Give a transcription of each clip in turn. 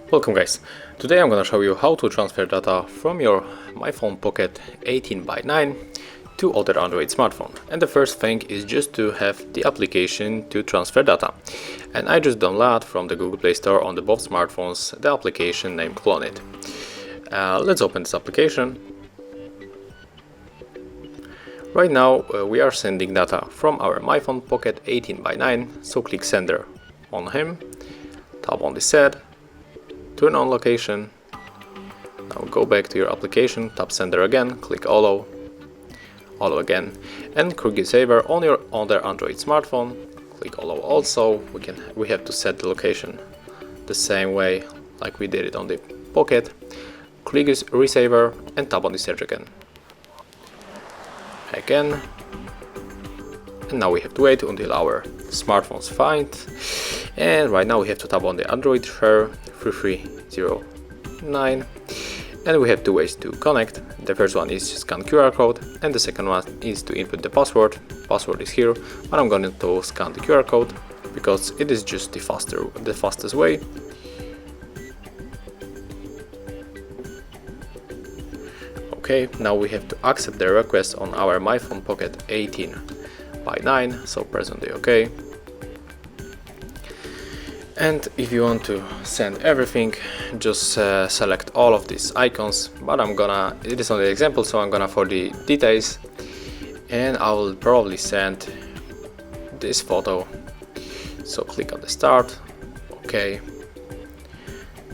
Welcome guys, today I'm gonna show you how to transfer data from your MyPhone Pocket 18x9 to other Android smartphone. And the first thing is just to have the application to transfer data. And I just downloaded from the Google Play Store on both smartphones the application named Clone It. Let's open this application. Right now we are sending data from our MyPhone Pocket 18x9, so click Sender on him, tap on the set, turn on location. Now go back to your application, tap Sender again, click Allow again, and click Saver on your other Android smartphone. Click Allow also. We have to set the location the same way like we did it on the Pocket. Click Resaver and tap on the search again. And now we have to wait until our smartphones find. And right now we have to tap on the Android share 3309, and we have two ways to connect. The first one is scan QR code, and the second one is to input the password. Password is here, but I'm going to scan the QR code because it is just the fastest way. Okay, now we have to accept the request on our MyPhone Pocket 18x9, so press on the OK. And if you want to send everything, just select all of these icons, but it is only an example, so I'm gonna for the details, and I will probably send this photo. So click on the start, OK,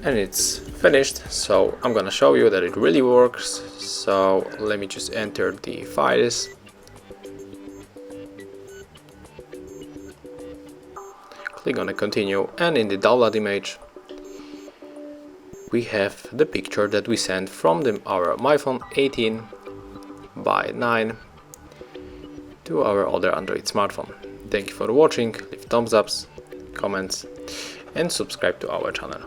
and it's finished. So I'm gonna show you that it really works. So let me just enter the files. Click on the continue, and in the download image we have the picture that we sent from our MyPhone 18x9 to our other Android smartphone. Thank you for watching, leave thumbs ups, comments and subscribe to our channel.